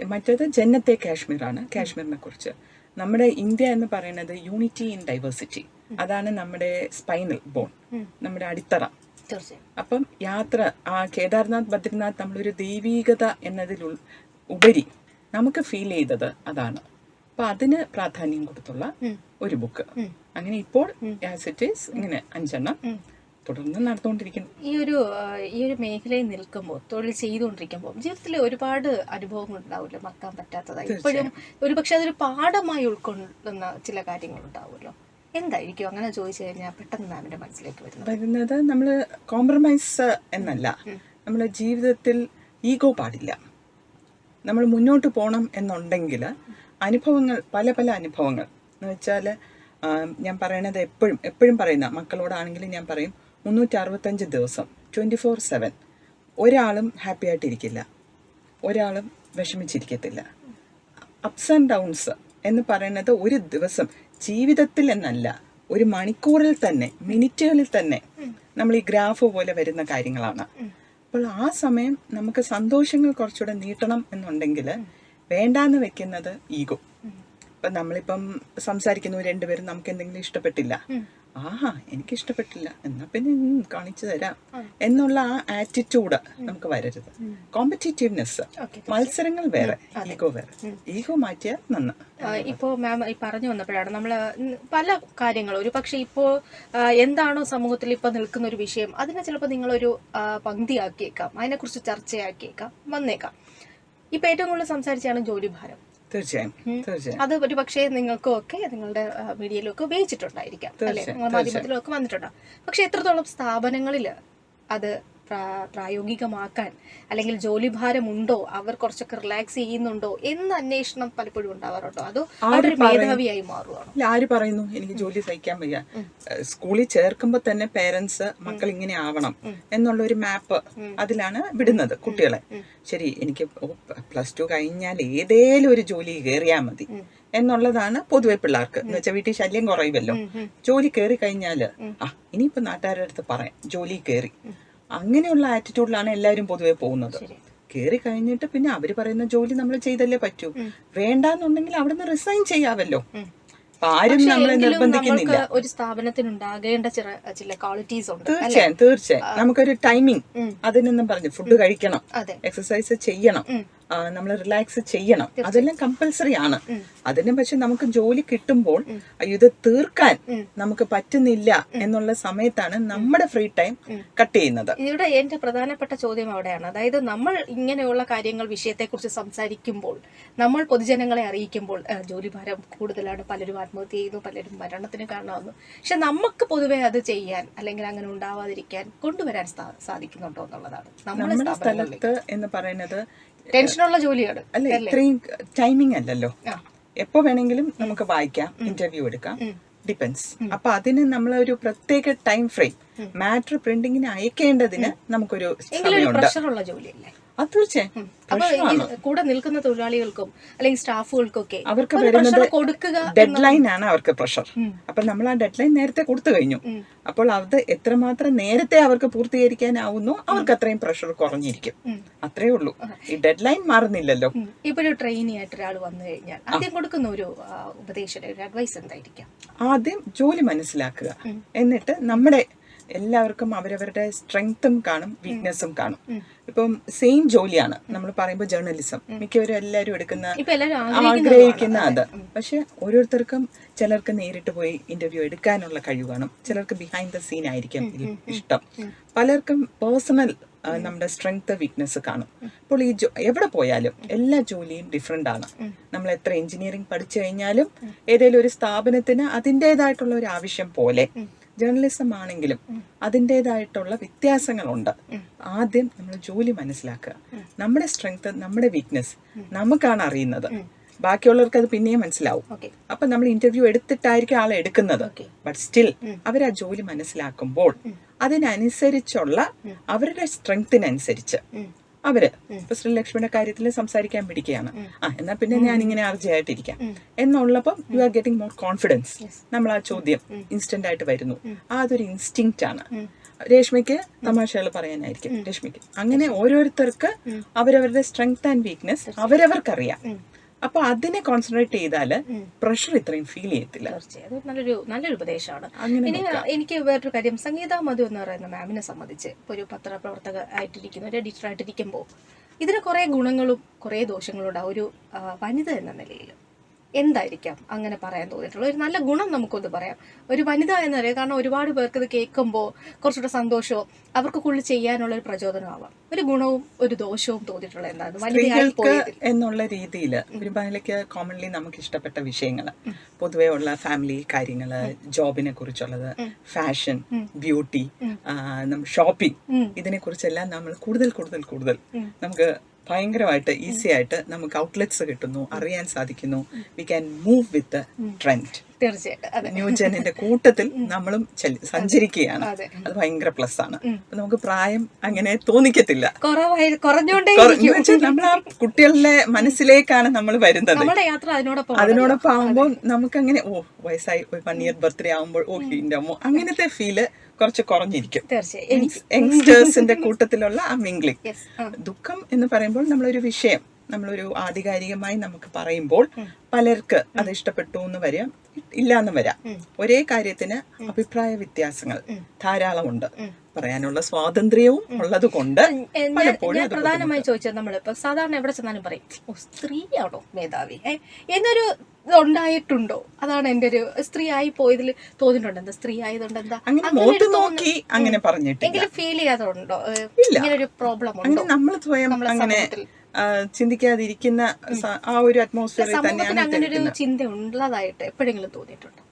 S2: മറ്റേത് ജന്നത്തെ കാശ്മീറാണ്, കാശ്മീരിനെ കുറിച്ച്. നമ്മുടെ ഇന്ത്യ എന്ന് പറയുന്നത് യൂണിറ്റി ഇൻ ഡൈവേഴ്സിറ്റി, അതാണ് നമ്മുടെ സ്പൈനൽ ബോൺ, നമ്മുടെ അടിത്തറ. അപ്പം യാത്ര, ആ കേദാർനാഥ്, ബദ്രിനാഥ് നമ്മളൊരു ദൈവീകത എന്നതിൽ ഉപരി നമുക്ക് ഫീൽ ചെയ്തത് അതാണ്. അപ്പൊ അതിന് പ്രാധാന്യം കൊടുത്തുള്ള ഒരു ബുക്ക്. അങ്ങനെ ഇപ്പോൾ ആസ് ഇറ്റ് ഈസ് ഇങ്ങനെ 5 എണ്ണം. തുടർന്ന് നടന്നുകൊണ്ടിരിക്കുന്നു.
S1: ഈ ഒരു മേഖലയിൽ നിൽക്കുമ്പോൾ, തൊഴിൽ ചെയ്തുകൊണ്ടിരിക്കുമ്പോൾ ജീവിതത്തിൽ ഒരുപാട് അനുഭവങ്ങൾ ഉണ്ടാവില്ല, മറക്കാൻ പറ്റാത്തതായി. ഇപ്പോഴും ഒരുപക്ഷെ അതൊരു പാഠമായി ഉൾക്കൊള്ളുന്ന ചില കാര്യങ്ങൾ ഉണ്ടാവുമല്ലോ. എന്തായിരിക്കും അങ്ങനെ ചോദിച്ചു കഴിഞ്ഞാൽ പെട്ടെന്ന് മാമിന്റെ മനസ്സിലേക്ക്
S2: വരുന്നത്? നമ്മൾ കോംപ്രമൈസ് എന്നല്ല, നമ്മുടെ ജീവിതത്തിൽ ഈഗോ പാടില്ല. നമ്മൾ മുന്നോട്ട് പോകണം എന്നുണ്ടെങ്കിൽ അനുഭവങ്ങൾ, പല പല അനുഭവങ്ങൾ എന്ന് വെച്ചാൽ, ഞാൻ പറയണത് എപ്പോഴും പറയുന്ന മക്കളോടാണെങ്കിലും ഞാൻ പറയും, 365 ദിവസം 24/7 ഒരാളും ഹാപ്പി ആയിട്ടിരിക്കില്ല, ഒരാളും വിഷമിച്ചിരിക്കത്തില്ല. അപ്സ് ആൻഡ് ഡൗൺസ് എന്ന് പറയുന്നത് ഒരു ദിവസം ജീവിതത്തിൽ എന്നല്ല, ഒരു മണിക്കൂറിൽ തന്നെ, മിനിറ്റുകളിൽ തന്നെ നമ്മൾ ഈ ഗ്രാഫ് പോലെ വരുന്ന കാര്യങ്ങളാണ്. അപ്പോൾ ആ സമയം നമുക്ക് സന്തോഷങ്ങൾ കുറച്ചുകൂടെ നീട്ടണം എന്നുണ്ടെങ്കിൽ വേണ്ടാന്ന് വെക്കുന്നത് ഈഗോ. ഇപ്പം നമ്മളിപ്പം സംസാരിക്കുന്നു, രണ്ടുപേരും നമുക്ക് എന്തെങ്കിലും ഇഷ്ടപ്പെട്ടില്ല, ആഹാ എനിക്ക് ഇഷ്ടപ്പെട്ടില്ല, എന്നാ പിന്നെ കാണിച്ചു തരാം എന്നുള്ള ആ ആറ്റിറ്റ്യൂഡ് നമുക്ക് വരരുത്. കോമ്പറ്റീറ്റീവ്നെസ്, മത്സരങ്ങൾ വേറെ, ഈഗോ വേറെ. ഈഗോ മാറ്റിയാൽ നന്ന്.
S1: ഇപ്പോൾ മാം ഈ പറഞ്ഞു വന്നപ്പോഴാണ് നമ്മൾ പല കാര്യങ്ങളും, ഒരു പക്ഷെ ഇപ്പോൾ എന്താണോ സമൂഹത്തിൽ ഇപ്പോൾ നിൽക്കുന്ന ഒരു വിഷയം, അതിനെ ചിലപ്പോൾ നിങ്ങളൊരു പങ്ക്തിയാക്കിയേക്കാം, അതിനെക്കുറിച്ച് ചർച്ചയാക്കിയേക്കാം, വന്നേക്കാം. ഇപ്പം ഏറ്റവും കൂടുതൽ സംസാരിച്ചാണ് ജോലിഭാരം.
S2: തീർച്ചയായും.
S1: അത് ഒരു പക്ഷേ നിങ്ങൾക്കും ഒക്കെ നിങ്ങളുടെ മീഡിയയിലും ഒക്കെ ഉപയോഗിച്ചിട്ടുണ്ടായിരിക്കാം, അല്ലെ, മാധ്യമത്തിലും ഒക്കെ വന്നിട്ടുണ്ടാവും. പക്ഷെ എത്രത്തോളം സ്ഥാപനങ്ങളിൽ അത് പ്രായോഗികമാക്കാൻ, അല്ലെങ്കിൽ ജോലിഭാരം ഉണ്ടോ, അവർ കുറച്ചൊക്കെ റിലാക്സ് ചെയ്യുന്നുണ്ടോ എന്ന അന്വേഷണം പലപ്പോഴും ഉണ്ടാവാറുണ്ടോ, അതോ അവരൊരു മേധാവിയായി മാറുവാണോ?
S2: ആര് പറയുന്നു എനിക്ക് ജോലി സഹിക്കാൻ വയ്യ? സ്കൂളിൽ ചേർക്കുമ്പോൾ തന്നെ പേരൻസ് മക്കൾ ഇങ്ങനെ ആവണം എന്നുള്ള ഒരു മാപ്പ് അതിലാണ് വിടുന്നത് കുട്ടികളെ. ശരി, എനിക്ക് +2 കഴിഞ്ഞാൽ ഏതേലും ഒരു ജോലി കയറിയാൽ മതി എന്നുള്ളതാണ് പൊതുവെ പിള്ളേർക്ക്. എന്ന് വെച്ചാൽ വീട്ടിൽ ശല്യം കുറയുമല്ലോ. ജോലി കയറി കഴിഞ്ഞാല് ഇനിയിപ്പോ നാട്ടുകാരുടെ അടുത്ത് പറയാം ജോലി കയറി, അങ്ങനെയുള്ള ആറ്റിറ്റ്യൂഡിലാണ് എല്ലാവരും പൊതുവെ പോകുന്നത്. കയറി കഴിഞ്ഞിട്ട് പിന്നെ അവര് പറയുന്ന ജോലി നമ്മൾ ചെയ്തല്ലേ പറ്റൂ. വേണ്ടാന്നുണ്ടെങ്കിൽ അവിടുന്ന് റിസൈൻ ചെയ്യാവല്ലോ. ആരും നമ്മളെ നിർബന്ധിക്കുന്നില്ല.
S1: ഒരു സ്ഥാപനത്തിന് ഉണ്ടാകേണ്ട ചില ക്വാളിറ്റീസ് ഉണ്ട്.
S2: തീർച്ചയായും നമുക്കൊരു ടൈമിംഗ് അതിനൊന്നും പറഞ്ഞു, ഫുഡ് കഴിക്കണം, എക്സസൈസ് ചെയ്യണം, നമ്മൾ റിലാക്സ് ചെയ്യണം, അതെല്ലാം കമ്പൽസറി ആണ്. അതിന് പക്ഷെ നമുക്ക് ജോലി കിട്ടുമ്പോൾ ഇത് തീർക്കാൻ നമുക്ക് പറ്റുന്നില്ല എന്നുള്ള സമയത്താണ് നമ്മുടെ ഫ്രീ ടൈം കട്ട് ചെയ്യുന്നത്.
S1: ഇവിടെ എന്റെ പ്രധാനപ്പെട്ട ചോദ്യം അവിടെയാണ്. അതായത് നമ്മൾ ഇങ്ങനെയുള്ള കാര്യങ്ങൾ, വിഷയത്തെക്കുറിച്ച് സംസാരിക്കുമ്പോൾ, നമ്മൾ പൊതുജനങ്ങളെ അറിയിക്കുമ്പോൾ ജോലിഭാരം കൂടുതലാണ്, പലരും ആത്മഹത്യ ചെയ്യുന്നു, പലരും മരണത്തിന് കാരണമാകുന്നു. പക്ഷെ നമുക്ക് പൊതുവെ അത് ചെയ്യാൻ, അല്ലെങ്കിൽ അങ്ങനെ ഉണ്ടാവാതിരിക്കാൻ കൊണ്ടുവരാൻ സാധിക്കുന്നുണ്ടോ എന്നുള്ളതാണ്
S2: നമ്മുടെ സ്ഥലത്ത് എന്ന് പറയുന്നത്.
S1: ടെൻഷനുള്ള ജോലിയാണ്
S2: അല്ല, ഇത്രയും ടൈമിംഗ് അല്ലല്ലോ. എപ്പോ വേണമെങ്കിലും നമുക്ക് വായിക്കാം, ഇന്റർവ്യൂ എടുക്കാം, ഡിപ്പെൻസ്. അപ്പൊ അതിന് നമ്മളൊരു പ്രത്യേക ടൈം ഫ്രെയിം, മാറ്റർ പ്രിന്റിങ്ങിന് അയക്കേണ്ടതിന് നമുക്കൊരു
S1: ജോലിയല്ലേ
S2: അത്? തീർച്ചയായും.
S1: കൂടെ നിൽക്കുന്ന തൊഴിലാളികൾക്കും അല്ലെങ്കിൽ സ്റ്റാഫുകൾക്കൊക്കെ
S2: അവർക്ക് വരുന്നത് ഡെഡ് ലൈൻ ആണ് അവർക്ക് പ്രഷർ. അപ്പൊ നമ്മൾ ആ ഡെഡ് ലൈൻ നേരത്തെ കൊടുത്തു കഴിഞ്ഞു. അപ്പോൾ അത് എത്രമാത്രം നേരത്തെ അവർക്ക് പൂർത്തീകരിക്കാനാവുന്നോ അവർക്ക് അത്രയും പ്രഷർ കുറഞ്ഞിരിക്കും. അത്രേ ഉള്ളൂ. ഈ ഡെഡ് ലൈൻ മാറുന്നില്ലല്ലോ.
S1: ഇപ്പൊ ഒരു ട്രെയിനി ആയിട്ട് ഒരാൾ വന്നു കഴിഞ്ഞാൽ ആദ്യം കൊടുക്കുന്ന ഒരു ഉപദേശം, ഒരു അഡ്വൈസ് എന്തായിരിക്കാം?
S2: ആദ്യം ജോലി മനസ്സിലാക്കുക. എന്നിട്ട് നമ്മുടെ എല്ലാവർക്കും അവരവരുടെ സ്ട്രെങ്ത്തും കാണും, വീക്ക്നെസ്സും കാണും. ഇപ്പം സെയിം ജോലിയാണ് നമ്മൾ പറയുമ്പോൾ ജേർണലിസം മിക്കവരും എല്ലാവരും എടുക്കുന്ന, ആഗ്രഹിക്കുന്ന അത്. പക്ഷെ ഓരോരുത്തർക്കും, ചിലർക്ക് നേരിട്ട് പോയി ഇന്റർവ്യൂ എടുക്കാനുള്ള കഴിവ് കാണും, ചിലർക്ക് ബിഹൈൻഡ് ദ സീൻ ആയിരിക്കും ഇഷ്ടം, പലർക്കും പേഴ്സണൽ നമ്മുടെ സ്ട്രെങ്ത് വീക്ക്നെസ് കാണും. അപ്പോൾ ഈ എവിടെ പോയാലും എല്ലാ ജോലിയും ഡിഫറെന്റ് ആണ്. നമ്മൾ എത്ര എഞ്ചിനീയറിംഗ് പഠിച്ചു കഴിഞ്ഞാലും ഏതെങ്കിലും ഒരു സ്ഥാപനത്തിന് അതിൻ്റെതായിട്ടുള്ള ഒരു ആവശ്യം പോലെ ജേർണലിസം ആണെങ്കിലും അതിൻ്റെതായിട്ടുള്ള വ്യത്യാസങ്ങളുണ്ട്. ആദ്യം നമ്മൾ ജോലി മനസ്സിലാക്കുക. നമ്മുടെ സ്ട്രെങ്ത്, നമ്മുടെ വീക്ക്നെസ് നമുക്കാണ് അറിയുന്നത്. ബാക്കിയുള്ളവർക്ക് അത് പിന്നെയും മനസ്സിലാവും. അപ്പൊ നമ്മൾ ഇന്റർവ്യൂ എടുത്തിട്ടായിരിക്കും ആളെ എടുക്കുന്നത്. ബട്ട് സ്റ്റിൽ അവർ ആ ജോലി മനസ്സിലാക്കുമ്പോൾ അതിനനുസരിച്ചുള്ള അവരുടെ സ്ട്രെങ്തിനനുസരിച്ച് അവര് ഇപ്പൊ ശ്രീലക്ഷ്മിയുടെ കാര്യത്തിൽ സംസാരിക്കാൻ പിടിക്കുകയാണ്, എന്നാ പിന്നെ ഞാൻ ഇങ്ങനെ അർജയായിട്ടിരിക്കാം എന്നുള്ളപ്പം you are getting more confidence. നമ്മൾ ആ ചോദ്യം ഇൻസ്റ്റന്റ് ആയിട്ട് വരുന്നു. അതൊരു ഇൻസ്റ്റിങ്ക്റ്റ് ആണ്. രേഷ്മയ്ക്ക് തമാശകൾ പറയാനായിരിക്കും രശ്മിക്ക്. അങ്ങനെ ഓരോരുത്തർക്ക് അവരവരുടെ സ്ട്രെങ്ത് ആൻഡ് വീക്ക്നെസ് അവരവർക്കറിയാം. അപ്പൊ അതിനെ കോൺസെൻട്രേറ്റ് ചെയ്താല് പ്രഷർ ഇത്രയും ഫീൽ ചെയ്യത്തില്ല.
S1: നല്ലൊരു ഉപദേശമാണ്. ഇനി എനിക്ക് വേറൊരു കാര്യം, സംഗീത മധു എന്ന് പറയുന്ന മാമിനെ സംബന്ധിച്ച് ഒരു പത്രപ്രവർത്തക ആയിട്ടിരിക്കുന്ന, ഒരു എഡിറ്റർ ആയിട്ടിരിക്കുമ്പോൾ ഇതിന് കുറെ ഗുണങ്ങളും കുറെ ദോഷങ്ങളും ഉണ്ടാവും ഒരു വനിത എന്ന നിലയിൽ. എന്തായിരിക്കാം അങ്ങനെ പറയാൻ തോന്നിയിട്ടുള്ളത്? ഒരു നല്ല ഗുണം നമുക്കൊന്ന് പറയാം, ഒരു വനിത എന്നറിയാം. കാരണം ഒരുപാട് പേർക്ക് ഇത് കേൾക്കുമ്പോൾ കുറച്ചുകൂടെ സന്തോഷവും അവർക്ക് കൂടുതൽ ചെയ്യാനുള്ള ഒരു പ്രചോദനമാവാം. ഒരു ഗുണവും ഒരു ദോഷവും തോന്നിയിട്ടുള്ളത് എന്താണ് വനിതയായി പോയതിൽ
S2: എന്നുള്ള രീതിയിൽ? ഒരു മഹിളയ്ക്ക് കോമൺലി നമുക്ക് ഇഷ്ടപ്പെട്ട വിഷയങ്ങൾ, പൊതുവേ ഉള്ള ഫാമിലി കാര്യങ്ങള്, ജോബിനെ കുറിച്ചുള്ളത്, ഫാഷൻ, ബ്യൂട്ടി, ഷോപ്പിംഗ്, ഇതിനെ കുറിച്ചെല്ലാം നമ്മൾ കൂടുതൽ നമുക്ക് ഭയങ്കരമായിട്ട് ഈസി ആയിട്ട് നമുക്ക് ഔട്ട്ലെറ്റ്സ് കിട്ടുന്നു, അറിയാൻ സാധിക്കുന്നു. We can move with trend.
S1: തീർച്ചയായിട്ടും
S2: ന്യൂജനിന്റെ കൂട്ടത്തിൽ നമ്മളും സഞ്ചരിക്കുകയാണ്. അത് ഭയങ്കര പ്ലസ് ആണ്. അപ്പൊ നമുക്ക് പ്രായം അങ്ങനെ തോന്നിക്കത്തില്ല. നമ്മൾ ആ കുട്ടികളുടെ മനസ്സിലേക്കാണ് നമ്മൾ വരുന്നത്. അതിനോടൊപ്പം ആവുമ്പോൾ നമുക്ക് അങ്ങനെ വയസ്സായി 1 year ബർത്ത്ഡേ ആവുമ്പോൾ ഇതിന്റെ അമ്മോ അങ്ങനത്തെ ഫീല് കുറച്ച് കുറഞ്ഞിരിക്കും. യങ്സ്റ്റേഴ്സിന്റെ കൂട്ടത്തിലുള്ള ആ മിംഗ്ലിംഗ്. ദുഃഖം എന്ന് പറയുമ്പോൾ നമ്മളൊരു വിഷയം, നമ്മളൊരു ആധികാരികമായി നമുക്ക് പറയുമ്പോൾ പലർക്ക് അത് ഇഷ്ടപ്പെട്ടു എന്ന് വരാം, ഇല്ലാന്ന് വരാം. ഒരേ കാര്യത്തിന് അഭിപ്രായ വ്യത്യാസങ്ങൾ ധാരാളമുണ്ട്. പറയാനുള്ള സ്വാതന്ത്ര്യവും ഉള്ളത് കൊണ്ട് പലപ്പോഴും
S1: പ്രധാനമായി ചോദിച്ചത്, നമ്മളിപ്പോ സാധാരണ എവിടെ ചെന്നാലും പറയും സ്ത്രീയാണോ മേധാവി എന്നൊരു ഉണ്ടായിട്ടുണ്ടോ? അതാണ് എന്റെ ഒരു സ്ത്രീ ആയി പോയതിൽ തോന്നിയിട്ടുണ്ട്. എന്താ സ്ത്രീ ആയതുകൊണ്ട് എന്താ
S2: അങ്ങനെ നോക്കി അങ്ങനെ പറഞ്ഞിട്ട്
S1: ഫീൽ ചെയ്യാതുണ്ടോ? ഇങ്ങനെ ഒരു പ്രോബ്ലം ഉണ്ടോ?
S2: നമ്മൾ സ്വയം അങ്ങനെ ചിന്തിക്കാതിരിക്കുന്ന ആ ഒരു അറ്റ്മോസ്ഫിയറിൽ തന്നെയാണ്
S1: അങ്ങനെ ഒരു ചിന്ത ഉള്ളതായിട്ട് എപ്പോഴെങ്കിലും തോന്നിയിട്ടുണ്ടോ?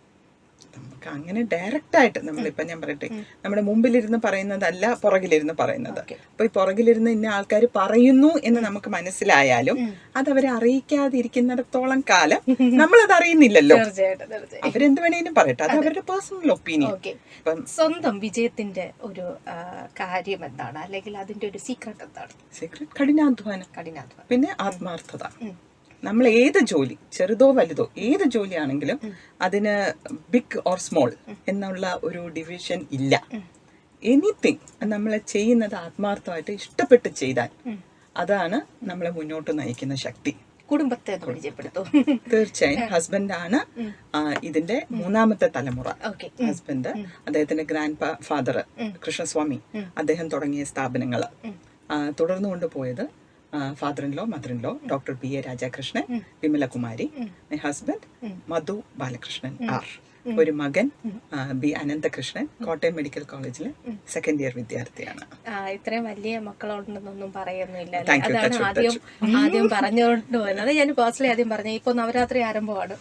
S2: നമുക്ക് അങ്ങനെ ഡയറക്റ്റ് ആയിട്ട് നമ്മളിപ്പം ഞാൻ പറയട്ടെ, നമ്മുടെ മുമ്പിലിരുന്ന് പറയുന്നതല്ല പുറകിലിരുന്ന് പറയുന്നത്. അപ്പൊ ഈ പുറകിലിരുന്ന് ഇന്ന ആൾക്കാർ പറയുന്നു എന്ന് നമുക്ക് മനസ്സിലായാലും അതവരെ അറിയിക്കാതിരിക്കുന്നിടത്തോളം കാലം നമ്മളത് അറിയുന്നില്ലല്ലോ. അവരെന്ത് വേണേലും പറയട്ടെ, അത് അവരുടെ പേഴ്സണൽ ഒപ്പീനിയൻ.
S1: സ്വന്തം വിജയത്തിന്റെ ഒരു കാര്യം എന്താണ്, അല്ലെങ്കിൽ അതിന്റെ ഒരു സീക്രട്ട് എന്താണ്?
S2: സീക്രട്ട് കഠിനാധ്വാനം, പിന്നെ ആത്മാർത്ഥത. നമ്മൾ ഏത് ജോലി, ചെറുതോ വലുതോ ഏത് ജോലിയാണെങ്കിലും അതിന് ബിഗ് ഓർ സ്മോൾ എന്നുള്ള ഒരു ഡിവിഷൻ ഇല്ല. എനിത്തിങ് നമ്മൾ ചെയ്യുന്നത് ആത്മാർത്ഥമായിട്ട് ഇഷ്ടപ്പെട്ട് ചെയ്താൽ അതാണ് നമ്മളെ മുന്നോട്ട് നയിക്കുന്ന ശക്തി.
S1: കുടുംബത്തെ പരിചയപ്പെടുത്തും.
S2: തീർച്ചയായും ഹസ്ബൻഡാണ് ഇതിന്റെ 3ാമത്തെ തലമുറ. ഹസ്ബൻഡ്, അദ്ദേഹത്തിന്റെ ഗ്രാൻഡ് ഫാദർ കൃഷ്ണസ്വാമി, അദ്ദേഹം തുടങ്ങിയ സ്ഥാപനങ്ങൾ തുടർന്നു കൊണ്ടുപോയത് father in law, mother in law doctor BA Rajakrishnan, Vimalakumari, my husband Madhu Balakrishnan R, ഒരു മകൻ B അനന്തകൃഷ്ണൻ, കോട്ടയം മെഡിക്കൽ കോളേജിൽ 2nd year വിദ്യാർത്ഥിയാണ്.
S1: ഇത്രയും വലിയ മക്കളുണ്ടെന്നൊന്നും പറയുന്നില്ല. അതാണ് ആദ്യം പറഞ്ഞുകൊണ്ട് വന്നത്. ഞാൻ പേഴ്സണലി ആദ്യം പറഞ്ഞു, ഇപ്പൊ നവരാത്രി ആരംഭമാണ്.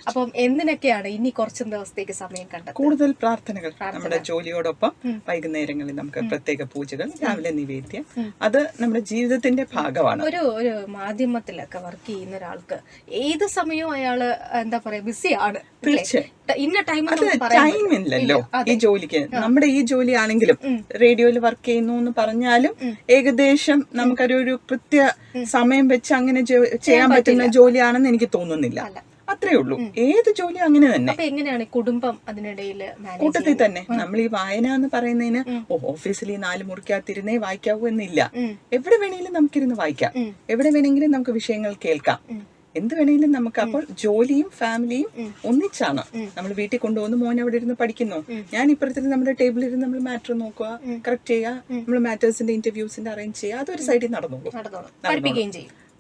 S1: അപ്പം എന്തിനൊക്കെയാണ് ഇനി കുറച്ച് ദിവസത്തേക്ക് സമയം കണ്ടത്?
S2: കൂടുതൽ പ്രാർത്ഥനകൾ, നമ്മുടെ ജോലിയോടൊപ്പം വൈകുന്നേരങ്ങളിൽ നമുക്ക് പ്രത്യേക പൂജകൾ, രാവിലെ നിവേദ്യം, അത് നമ്മുടെ ജീവിതത്തിന്റെ ഭാഗമാണ്.
S1: ഒരു മാധ്യമത്തിലൊക്കെ വർക്ക് ചെയ്യുന്ന ഒരാൾക്ക് ഏത് സമയവും അയാള് എന്താ പറയാ ബിസിയാണ്.
S2: തീർച്ചയായും ടൈം ഇല്ലല്ലോ ഈ ജോലിക്ക്. നമ്മുടെ ഈ ജോലി ആണെങ്കിലും റേഡിയോയിൽ വർക്ക് ചെയ്യുന്നു എന്ന് പറഞ്ഞാലും ഏകദേശം നമുക്കൊരു കൃത്യ സമയം വെച്ച് അങ്ങനെ ചെയ്യാൻ പറ്റുന്ന ജോലിയാണെന്ന് എനിക്ക് തോന്നുന്നില്ല. അത്രേ ഉള്ളൂ. ഏത് ജോലി അങ്ങനെ തന്നെ.
S1: എങ്ങനെയാണ് കുടുംബം അതിനിടയിൽ?
S2: കൂട്ടത്തിൽ തന്നെ നമ്മൾ ഈ വായന എന്ന് പറയുന്നതിന് ഓഫീസിൽ 4 മുറിക്കകത്തിരുന്നേ വായിക്കാവൂ എന്നില്ല. എവിടെ വേണമെങ്കിലും നമുക്കിരുന്ന് വായിക്കാം, എവിടെ വേണമെങ്കിലും നമുക്ക് വിഷയങ്ങൾ കേൾക്കാം, എന്ത് വേണമെങ്കിലും നമുക്ക്. അപ്പോൾ ജോലിയും ഫാമിലിയും ഒന്നിച്ചാണ്. നമ്മൾ വീട്ടിൽ കൊണ്ടുപോകുന്നു, മോൻ അവിടെ ഇരുന്ന് പഠിക്കുന്നു, ഞാൻ ഇപ്പുറത്തിൽ നമ്മുടെ ടേബിളിൽ ഇരുന്ന് നമ്മൾ മാറ്റർ നോക്കുക, കറക്റ്റ് ചെയ്യുക, നമ്മൾ മാറ്റേഴ്സിന്റെ ഇന്റർവ്യൂസിന്റെ അറേഞ്ച് ചെയ്യുക, അതൊരു സൈഡിൽ നടന്നോളൂ.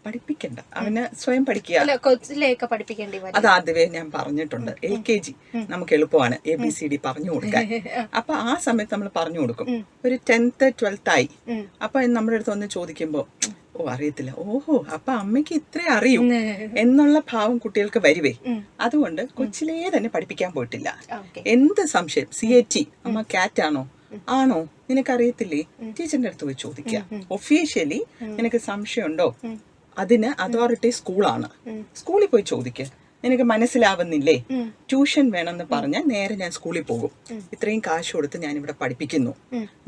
S2: പഠിപ്പിക്കണ്ട, അവന് സ്വയം പഠിക്കുക. അത് ആദ്യമേ ഞാൻ പറഞ്ഞിട്ടുണ്ട്. LKG നമുക്ക് എളുപ്പമാണ് ABCD പറഞ്ഞു കൊടുക്കാൻ. അപ്പൊ ആ സമയത്ത് നമ്മൾ പറഞ്ഞു കൊടുക്കും. ഒരു 10th 12th ആയി, അപ്പൊ നമ്മുടെ അടുത്ത് ഒന്ന് ചോദിക്കുമ്പോ അറിയത്തില്ല, ഓഹോ അപ്പൊ അമ്മയ്ക്ക് ഇത്രേ അറിയൂ എന്നുള്ള ഭാവം കുട്ടികൾക്ക് വരുവേ. അതുകൊണ്ട് കൊച്ചിലേ തന്നെ പഠിപ്പിക്കാൻ പോയിട്ടില്ല. എന്ത് സംശയം, CAT അമ്മ കാറ്റ് ആണോ നിനക്കറിയത്തില്ലേ, ടീച്ചറിന്റെ അടുത്ത് പോയി ചോദിക്കുക. ഒഫീഷ്യലി നിനക്ക് സംശയമുണ്ടോ, അതിന് അതോറിറ്റി സ്കൂളാണ്, സ്കൂളിൽ പോയി ചോദിക്കുക. നിനക്ക് മനസ്സിലാവുന്നില്ലേ, ട്യൂഷൻ വേണമെന്ന് പറഞ്ഞാൽ നേരെ ഞാൻ സ്കൂളിൽ പോകും. ഇത്രയും കാശ് കൊടുത്ത് ഞാൻ ഇവിടെ പഠിപ്പിക്കുന്നു,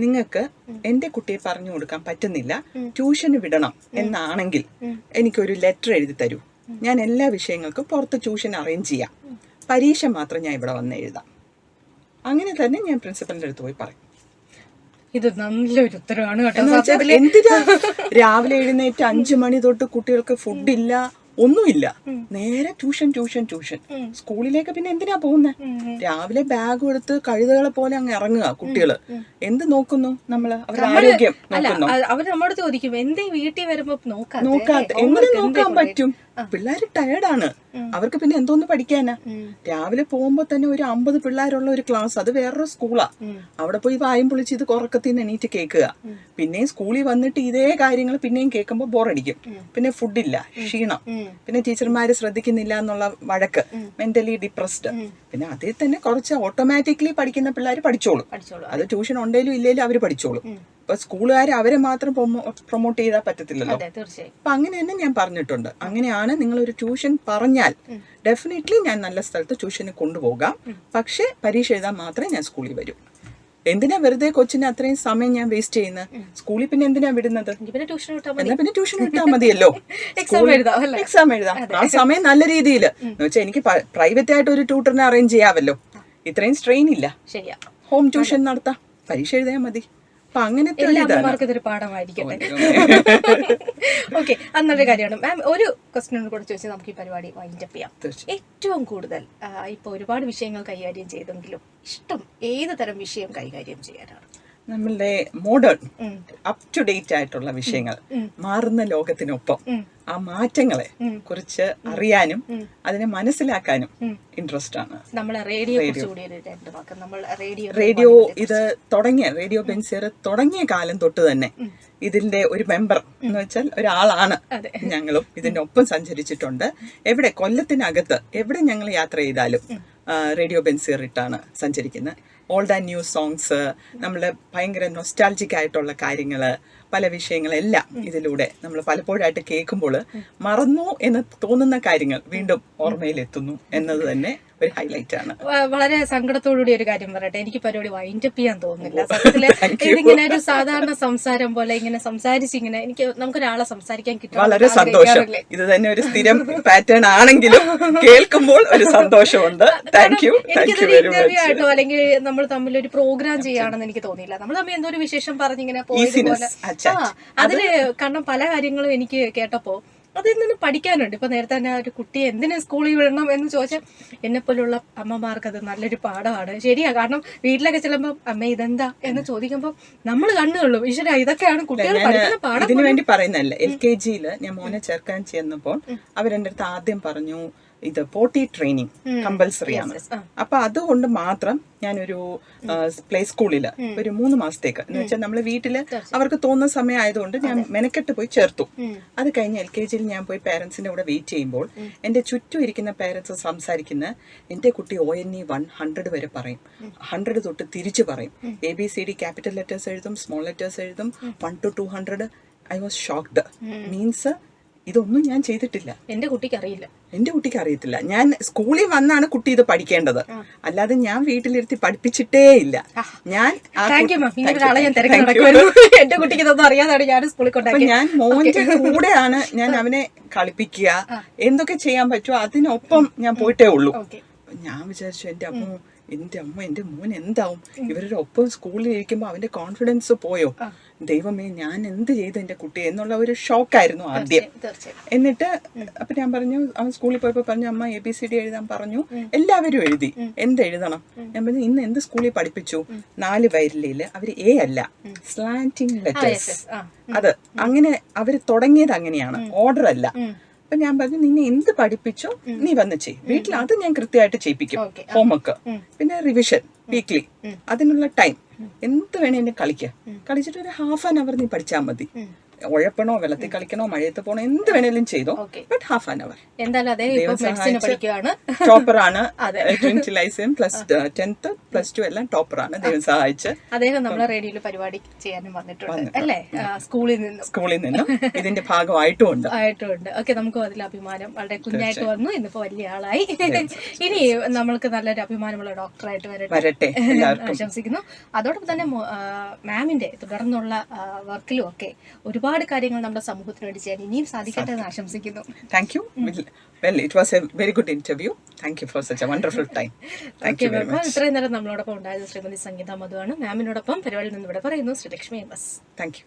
S2: നിങ്ങൾക്ക് എന്റെ കുട്ടിയെ പറഞ്ഞു കൊടുക്കാൻ പറ്റുന്നില്ല, ട്യൂഷന് വിടണം എന്നാണെങ്കിൽ എനിക്കൊരു ലെറ്റർ എഴുതി തരൂ, ഞാൻ എല്ലാ വിഷയങ്ങൾക്കും പുറത്ത് ട്യൂഷൻ അറേഞ്ച് ചെയ്യാം, പരീക്ഷ മാത്രം ഞാൻ ഇവിടെ വന്ന് എഴുതാം. അങ്ങനെ തന്നെ ഞാൻ പ്രിൻസിപ്പലിന്റെ അടുത്ത് പോയി പറയും.
S1: ഇത് നല്ലൊരു ഉത്തരവാണ് കേട്ടോ.
S2: എന്തിനാ രാവിലെ എഴുന്നേറ്റ് 5 മണി തൊട്ട് കുട്ടികൾക്ക് ഫുഡില്ല, ഒന്നുമില്ല, നേരെ ട്യൂഷൻ. സ്കൂളിലേക്ക് പിന്നെ എന്തിനാ പോകുന്നത്? രാവിലെ ബാഗ് എടുത്ത് കഴുതകളെ പോലെ അങ്ങ് ഇറങ്ങുക കുട്ടികള്. എന്ത് നോക്കുന്നു നമ്മള്? അവരുടെ ആരോഗ്യം നോക്കുന്നു.
S1: അവര് നമ്മോട് ചോദിക്കും എന്തേ വീട്ടിൽ വരുമ്പോ നോക്കാത്ത.
S2: എങ്ങനെ നോക്കാൻ പറ്റും? പിള്ളേര് ടയർഡാണ്. അവർക്ക് പിന്നെ എന്തോന്ന് പഠിക്കാനാ? രാവിലെ പോകുമ്പോ തന്നെ ഒരു 50 പിള്ളേരുള്ള ഒരു ക്ലാസ്, അത് വേറൊരു സ്കൂളാ. അവിടെ പോയി വായും പൊളിച്ച് ഇത് ഉറക്കത്തിന് എണീറ്റ് കേൾക്കുക. പിന്നെയും സ്കൂളിൽ വന്നിട്ട് ഇതേ കാര്യങ്ങൾ പിന്നെയും കേൾക്കുമ്പോൾ ബോറടിക്കും. പിന്നെ ഫുഡില്ല, ക്ഷീണം, പിന്നെ ടീച്ചർമാര് ശ്രദ്ധിക്കുന്നില്ല എന്നുള്ള വഴക്ക്, മെന്റലി ഡിപ്രസ്ഡ്. പിന്നെ അതിൽ തന്നെ കുറച്ച് ഓട്ടോമാറ്റിക്കലി പഠിക്കുന്ന പിള്ളേർ പഠിച്ചോളും. അത് ട്യൂഷൻ ഉണ്ടെങ്കിലും ഇല്ലെങ്കിലും അവര് പഠിച്ചോളും. ഇപ്പൊ സ്കൂളുകാർ അവരെ മാത്രം പ്രൊമോട്ട് ചെയ്താൽ പറ്റത്തില്ലല്ലോ. അപ്പൊ അങ്ങനെ തന്നെ ഞാൻ പറഞ്ഞിട്ടുണ്ട്. അങ്ങനെയാണ് നിങ്ങൾ ഒരു ട്യൂഷൻ പറഞ്ഞാൽ ഡെഫിനറ്റ്ലി ഞാൻ നല്ല സ്ഥലത്ത് ട്യൂഷന് കൊണ്ടുപോകാം. പക്ഷെ പരീക്ഷ എഴുതാൻ മാത്രമേ ഞാൻ സ്കൂളിൽ വരൂ. എന്തിനാ വെറുതെ കൊച്ചിന് അത്രയും സമയം ഞാൻ വേസ്റ്റ് ചെയ്യുന്നത്? സ്കൂളിൽ പിന്നെ എന്തിനാ വിടുന്നത്? എന്നാ പിന്നെ ട്യൂഷൻ വിട്ടാൽ മതിയല്ലോ. എക്സാം എഴുതാം. ആ സമയം നല്ല രീതിയിൽ എന്ന് വെച്ചാൽ എനിക്ക് പ്രൈവറ്റ് ആയിട്ട് ഒരു ട്യൂട്ടറിനെ അറേഞ്ച് ചെയ്യാമല്ലോ. ഇത്രയും സ്ട്രെയിൻ ഇല്ല. ഹോം ട്യൂഷൻ നടത്താം, പരീക്ഷ എഴുതിയാൽ മതി. അപ്പൊ അങ്ങനത്തെ
S1: ഇതൊരു പാഠമായിരിക്കട്ടെ. ഓക്കെ, അന്നൊരു കാര്യമാണ് മാം. ഒരു ക്വസ്റ്റ്യൻ കൂടെ ചോദിച്ചാൽ നമുക്ക് ഈ പരിപാടി വൈൻഡ് അപ്പ് ചെയ്യാം. ഏറ്റവും കൂടുതൽ ഇപ്പൊ ഒരുപാട് വിഷയങ്ങൾ കൈകാര്യം ചെയ്തെങ്കിലും ഇഷ്ടം ഏത് തരം വിഷയം കൈകാര്യം ചെയ്യാനാണ്?
S2: നമ്മളുടെ മോഡേൺ അപ് ടു ഡേറ്റ് ആയിട്ടുള്ള വിഷയങ്ങൾ, മാറുന്ന ലോകത്തിനൊപ്പം ആ മാറ്റങ്ങളെ കുറിച്ച് അറിയാനും അതിനെ മനസ്സിലാക്കാനും ഇൻട്രസ്റ്റ് ആണ്. റേഡിയോ ഇത് തുടങ്ങിയ റേഡിയോ ബെൻസിയർ തുടങ്ങിയ കാലം തൊട്ട് തന്നെ ഇതിന്റെ ഒരു മെമ്പർ എന്ന് വെച്ചാൽ ഒരാളാണ് ഞങ്ങളും. ഇതിന്റെ ഒപ്പം സഞ്ചരിച്ചിട്ടുണ്ട്. എവിടെ കൊല്ലത്തിനകത്ത് എവിടെ ഞങ്ങൾ യാത്ര ചെയ്താലും റേഡിയോ ബെൻസിയർ ഇട്ടാണ് സഞ്ചരിക്കുന്നത്. ഓൾഡ് ആൻഡ് ന്യൂ സോങ്സ്, നമ്മള് ഭയങ്കര നൊസ്റ്റാൾജിക് ആയിട്ടുള്ള കാര്യങ്ങള്, പല വിഷയങ്ങളെല്ലാം ഇതിലൂടെ നമ്മൾ പലപ്പോഴായിട്ട് കേൾക്കുമ്പോൾ മറന്നു എന്ന് തോന്നുന്ന കാര്യങ്ങൾ വീണ്ടും ഓർമ്മയിലെത്തുന്നു എന്നത് തന്നെ ഒരു ഹൈലൈറ്റ് ആണ്.
S1: വളരെ സങ്കടത്തോടുകൂടി ഒരു കാര്യം പറയട്ടെ, എനിക്ക് പരിപാടി വൈൻഡപ്പ് ചെയ്യാൻ തോന്നുന്നില്ല. സത്യത്തില് ഇതിങ്ങനെ ഒരു സാധാരണ സംസാരം പോലെ ഇങ്ങനെ സംസാരിച്ചിങ്ങനെ എനിക്ക് നമുക്കൊരാളെ സംസാരിക്കാൻ കിട്ടും.
S2: വളരെ സന്തോഷം. ഇത് തന്നെ ഒരു സ്ഥിരം പാറ്റേൺ ആണെങ്കിലും കേൾക്കുമ്പോൾ ഒരു സന്തോഷമുണ്ട്. Thank you.
S1: എനിക്കിതൊരു ഇന്റർവ്യൂ ആയിട്ടോ അല്ലെങ്കിൽ നമ്മൾ തമ്മിൽ ഒരു പ്രോഗ്രാം ചെയ്യാണെന്ന് എനിക്ക് തോന്നിയില്ല. നമ്മൾ തമ്മിൽ എന്തോ ഒരു വിശേഷം പറഞ്ഞിങ്ങനെ പോയതുപോലെ അതില് കാരണം പല കാര്യങ്ങളും എനിക്ക് കേട്ടപ്പോ അതിൽ നിന്ന് പഠിക്കാനുണ്ട്. ഇപ്പൊ നേരത്തെ തന്നെ ഒരു കുട്ടിയെ എന്തിനു സ്കൂളിൽ വിടണം എന്ന് ചോദിച്ചാൽ എന്നെ പോലുള്ള അമ്മമാർക്ക് അത് നല്ലൊരു പാഠമാണ്. ശരിയാ, കാരണം വീട്ടിലൊക്കെ ചെല്ലുമ്പോൾ അമ്മ ഇതെന്താ എന്ന് ചോദിക്കുമ്പോൾ നമ്മൾ കണ്ണുള്ളൂ ഈശ്വര ഇതൊക്കെയാണ് കുട്ടികൾ പഠിക്കുന്ന പാഠം.
S2: ഇതിനു വേണ്ടി പറയുന്നതല്ല. LKG ഞാൻ മോനെ ചേർക്കാൻ ചെന്നപ്പോൾ അവരെന്റെ അടുത്ത് ആദ്യം പറഞ്ഞു ഇത് പോട്ടി ട്രെയിനിങ് കമ്പൽസറി ആണ്. അപ്പൊ അതുകൊണ്ട് മാത്രം ഞാനൊരു പ്ലേ സ്കൂളില് ഒരു 3 മാസത്തേക്ക് എന്ന് വെച്ചാൽ നമ്മള് വീട്ടില് അവർക്ക് തോന്നുന്ന സമയം ആയതുകൊണ്ട് ഞാൻ മെനക്കെട്ട് പോയി ചേർത്തു. അത് കഴിഞ്ഞ് LKG ഞാൻ പോയി പേരൻസിന്റെ കൂടെ വെയിറ്റ് ചെയ്യുമ്പോൾ എന്റെ ചുറ്റും ഇരിക്കുന്ന പേരൻസ് സംസാരിക്കുന്ന എന്റെ കുട്ടി ONE 100 വരെ പറയും, 100 തൊട്ട് തിരിച്ചു പറയും. ABCD ക്യാപിറ്റൽ ലെറ്റേഴ്സ് എഴുതും, സ്മോൾ ലെറ്റേഴ്സ് എഴുതും, 1 to 200. I was shocked. Means ഇതൊന്നും ഞാൻ ചെയ്തിട്ടില്ല.
S1: എന്റെ കുട്ടിക്ക്
S2: അറിയത്തില്ല. ഞാൻ സ്കൂളിൽ വന്നാണ് കുട്ടി ഇത് പഠിക്കേണ്ടത്, അല്ലാതെ ഞാൻ വീട്ടിലിരുത്തി പഠിപ്പിച്ചിട്ടേ ഇല്ല. ഞാൻ ഞാൻ മോന്റെ കൂടെയാണ് ഞാൻ അവനെ കളിപ്പിക്കുക, എന്തൊക്കെ ചെയ്യാൻ പറ്റുമോ അതിനൊപ്പം ഞാൻ പോയിട്ടേ ഉള്ളൂ. ഞാൻ വിചാരിച്ചു എന്റെ മോൻ എന്താവും, ഇവരുടെ ഒപ്പം സ്കൂളിൽ ഇരിക്കുമ്പോ അവന്റെ കോൺഫിഡൻസ് പോയോ, ദൈവമേ ഞാൻ എന്ത് ചെയ്തു എന്റെ കുട്ടിയെ എന്നുള്ള ഒരു ഷോക്കായിരുന്നു ആദ്യം. എന്നിട്ട് അപ്പൊ ഞാൻ പറഞ്ഞു, അവൻ സ്കൂളിൽ പോയപ്പോ പറഞ്ഞു അമ്മ ABCD എഴുതാൻ പറഞ്ഞു. എല്ലാവരും എഴുതി, എന്തെഴുതണം? ഞാൻ പറഞ്ഞു ഇന്ന് എന്ത് സ്കൂളിൽ പഠിപ്പിച്ചു? 4 വരിലയില് അവര് A അല്ല, സ്ലാന്റിങ് ലെറ്റേഴ്സ്. അത് അങ്ങനെ അവര് തുടങ്ങിയത് അങ്ങനെയാണ്, ഓർഡർ അല്ല. അപ്പൊ ഞാൻ പറഞ്ഞു നിന്നെ എന്ത് പഠിപ്പിച്ചോ നീ വന്ന് ചെയ്യും, വീട്ടിൽ അത് ഞാൻ കൃത്യമായിട്ട് ചെയ്യിപ്പിക്കും. ഹോംവർക്ക് പിന്നെ റിവിഷൻ വീക്ക്ലി, അതിനുള്ള ടൈം എന്ത് വേണേലും കളിച്ചിട്ട് ഒരു ½ an hour നീ പഠിച്ചാൽ മതി. ഉഴപ്പണോ, വെള്ളത്തിൽ കളിക്കണോ, മഴയത്ത് പോണോ, എന്ത് വേണേലും ചെയ്തോ, ബട്ട് ½ an hour. ടോപ്പറാണ്, 10th +2 എല്ലാം ടോപ്പറാണ്, ദൈവം സഹായിച്ച്.
S1: അദ്ദേഹം നമ്മളെ റേഡിയോയിൽ പരിപാടി ചെയ്യാനും വന്നിട്ടുണ്ട് അല്ലേ, സ്കൂളിൽ നിന്നും
S2: ഇതിന്റെ ഭാഗമായിട്ടും ഉണ്ട്.
S1: ഓക്കെ, നമുക്ക് അതിൽ അഭിമാനം. വളരെ കുഞ്ഞായിട്ട് വന്നു, ഇന്നിപ്പോ വലിയ ആളായി. ഇനി നമ്മൾക്ക് നല്ലൊരു അഭിമാനമുള്ള ഡോക്ടറായിട്ട് വരട്ടെ ആശംസിക്കുന്നു. അതോടൊപ്പം തന്നെ മാമിന്റെ തുടർന്നുള്ള വർക്കിലും ഒക്കെ ഒരുപാട് കാര്യങ്ങൾ നമ്മുടെ സമൂഹത്തിന് വേണ്ടി ചെയ്യാൻ ഇനിയും സാധിക്കട്ടെ എന്ന് ആശംസിക്കുന്നു.
S2: Thank you. Well, it was a very good interview. Thank you for such a wonderful time. Thank you very much.
S1: ഇത്രയും നേരം നമ്മളോടൊപ്പം ഉണ്ടായത് ശ്രീമതി സംഗീത മധുവാണ്. മാമിനോടൊപ്പം പരിപാടിയിൽ നിന്ന് ഇവിടെ പറയുന്നു ശ്രീലക്ഷ്മി MS.
S2: Thank you.